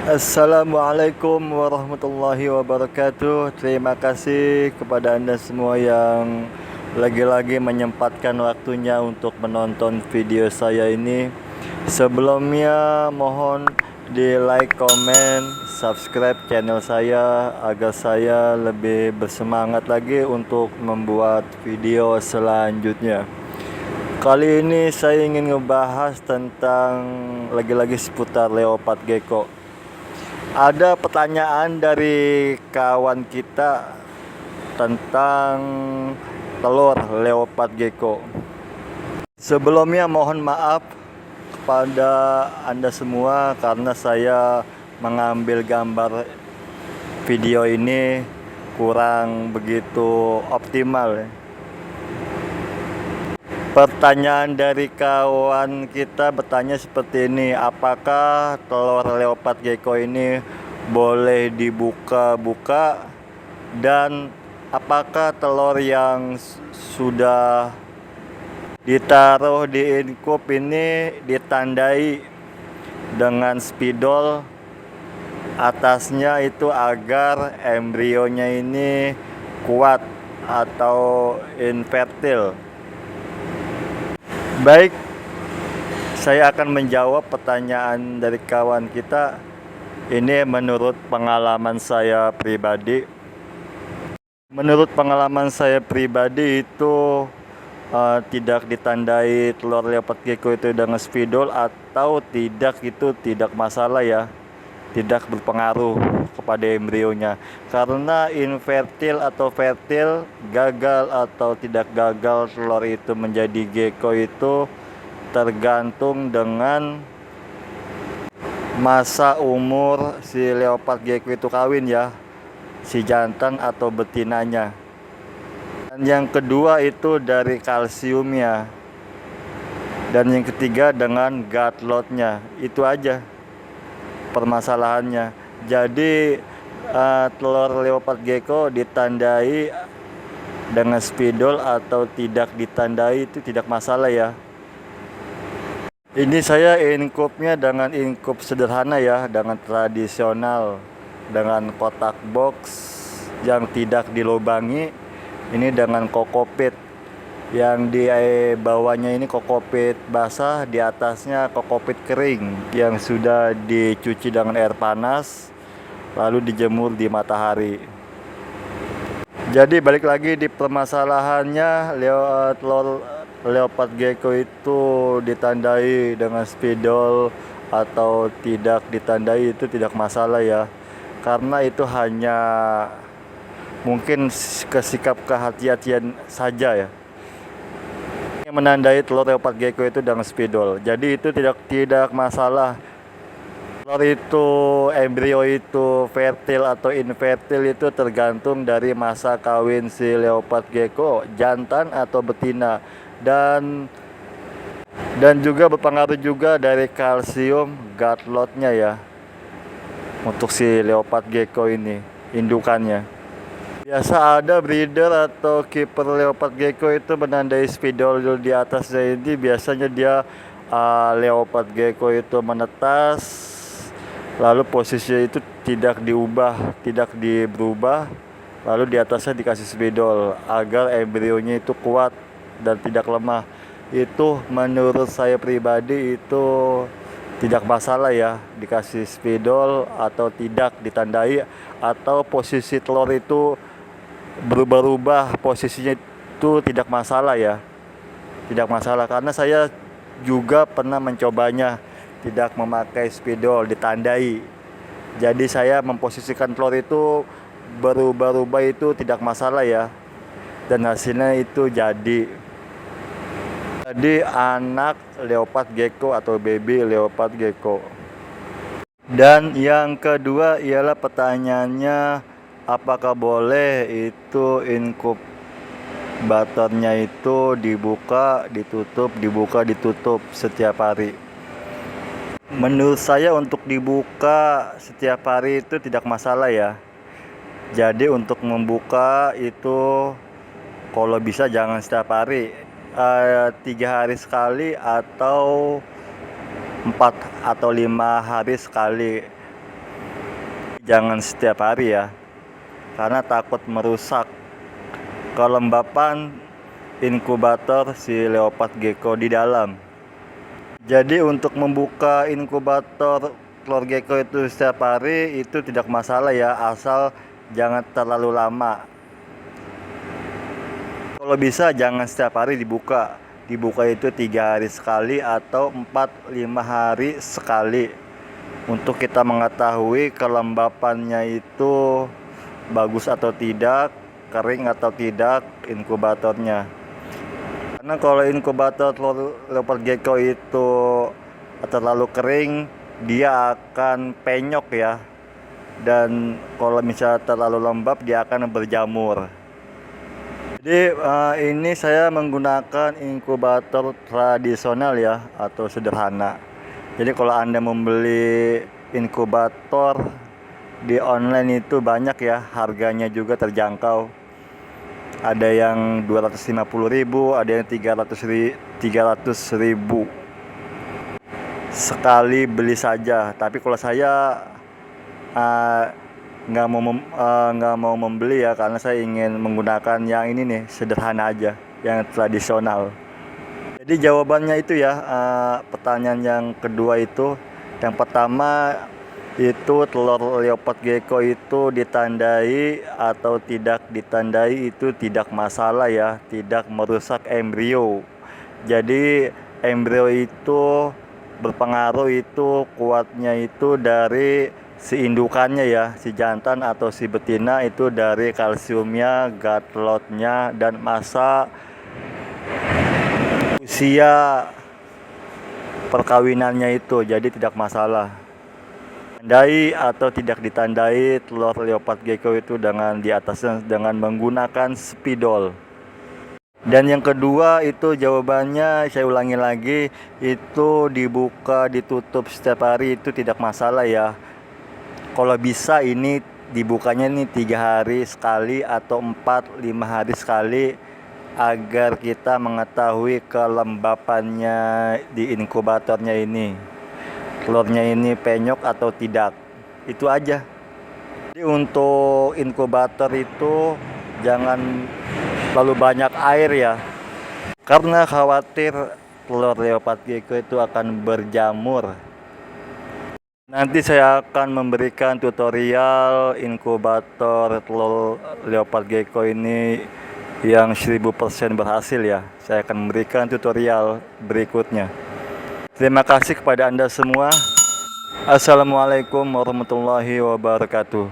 Assalamualaikum warahmatullahi wabarakatuh. Terima kasih kepada Anda semua yang lagi-lagi menyempatkan waktunya untuk menonton video saya ini. Sebelumnya mohon di like, komen, subscribe channel saya agar saya lebih bersemangat lagi untuk membuat video selanjutnya. Kali ini saya ingin ngebahas tentang lagi-lagi seputar leopard gecko. Ada pertanyaan dari kawan kita tentang telur leopard gecko. Sebelumnya mohon maaf kepada Anda semua karena saya mengambil gambar video ini kurang begitu optimal ya. Pertanyaan dari kawan kita bertanya seperti ini, apakah telur leopard gecko ini boleh dibuka-buka, dan apakah telur yang sudah ditaruh di inkup ini ditandai dengan spidol atasnya itu agar embrionya ini kuat atau infertil. Baik, saya akan menjawab pertanyaan dari kawan kita. Ini menurut pengalaman saya pribadi. Menurut pengalaman saya pribadi itu tidak ditandai telur leopard gecko itu dengan spidol atau tidak, itu tidak masalah ya. Tidak berpengaruh kepada embrionya, karena infertil atau fertil, gagal atau tidak gagal telur itu menjadi gecko itu tergantung dengan masa umur si leopard gecko itu kawin ya, si jantan atau betinanya. Dan yang kedua itu dari kalsiumnya, dan yang ketiga dengan gut loadnya. Itu aja permasalahannya. Jadi telur leopard gecko ditandai dengan spidol atau tidak ditandai itu tidak masalah ya. Ini saya inkupnya dengan inkup sederhana ya, dengan tradisional, dengan kotak box yang tidak dilubangi. Ini dengan kokopit, yang di bawahnya ini kokopit basah, di atasnya kokopit kering yang sudah dicuci dengan air panas lalu dijemur di matahari. Jadi balik lagi di permasalahannya, telur leopard gecko itu ditandai dengan spidol atau tidak ditandai itu tidak masalah ya, karena itu hanya mungkin kesikap kehati-hatian saja ya yang menandai telur leopard gecko itu dengan spidol. Jadi itu tidak masalah. Telur itu, embrio itu fertil atau infertil itu tergantung dari masa kawin si leopard gecko, jantan atau betina, dan juga berpengaruh juga dari kalsium gut loadnya ya untuk si leopard gecko ini, indukannya. Biasa ada breeder atau keeper leopard gecko itu menandai spidol di atasnya. Ini biasanya dia leopard gecko itu menetas, lalu posisinya itu tidak berubah, lalu di atasnya dikasih spidol agar embrionya itu kuat dan tidak lemah. Itu menurut saya pribadi itu tidak masalah ya, dikasih spidol atau tidak ditandai, atau posisi telur itu berubah-ubah posisinya itu tidak masalah ya, tidak masalah, karena saya juga pernah mencobanya tidak memakai spidol ditandai. Jadi saya memposisikan telur itu berubah-ubah itu tidak masalah ya, dan hasilnya itu jadi anak leopard gecko atau baby leopard gecko. Dan yang kedua ialah pertanyaannya, apakah boleh itu inkubatornya itu dibuka ditutup setiap hari? Menurut saya untuk dibuka setiap hari itu tidak masalah ya. Jadi untuk membuka itu kalau bisa jangan setiap hari, 3 hari sekali atau 4 atau 5 hari sekali. jangan setiap hari ya, karena takut merusak kelembapan inkubator si leopard gecko di dalam. Jadi untuk membuka inkubator telur gecko itu setiap hari itu tidak masalah ya, asal jangan terlalu lama. Kalau bisa jangan setiap hari dibuka. Dibuka itu 3 hari sekali atau 4-5 hari sekali. Untuk kita mengetahui kelembapannya itu bagus atau tidak, kering atau tidak inkubatornya. Karena kalau inkubator telur leopard gecko itu terlalu kering, dia akan penyok ya. Dan kalau misalnya terlalu lembab, dia akan berjamur. Jadi ini saya menggunakan inkubator tradisional ya, atau sederhana. Jadi kalau Anda membeli inkubator di online itu banyak ya, harganya juga terjangkau. Ada yang 250.000, ada yang 300.000 sekali beli saja. Tapi kalau saya nggak mau membeli ya, karena saya ingin menggunakan yang ini nih, sederhana aja, yang tradisional. Jadi jawabannya itu ya, pertanyaan yang kedua itu, yang pertama itu telur leopard gecko itu ditandai atau tidak ditandai itu tidak masalah ya, tidak merusak embrio. Jadi embrio itu berpengaruh itu kuatnya itu dari si indukannya ya, si jantan atau si betina itu dari kalsiumnya, gut load-nya, dan masa usia perkawinannya itu, jadi tidak masalah. Tandai atau tidak ditandai telur leopard gecko itu dengan di atasnya dengan menggunakan spidol. Dan yang kedua itu jawabannya, saya ulangi lagi, itu dibuka ditutup setiap hari itu tidak masalah ya. Kalau bisa ini dibukanya nih 3 hari sekali atau 4-5 hari sekali, agar kita mengetahui kelembapannya di inkubatornya ini, telurnya ini penyok atau tidak. Itu aja. Jadi untuk inkubator itu jangan terlalu banyak air ya, karena khawatir telur leopard gecko itu akan berjamur. Nanti saya akan memberikan tutorial inkubator telur leopard gecko ini yang 1000% berhasil ya. Saya akan memberikan tutorial berikutnya. Terima kasih kepada Anda semua. Assalamualaikum warahmatullahi wabarakatuh.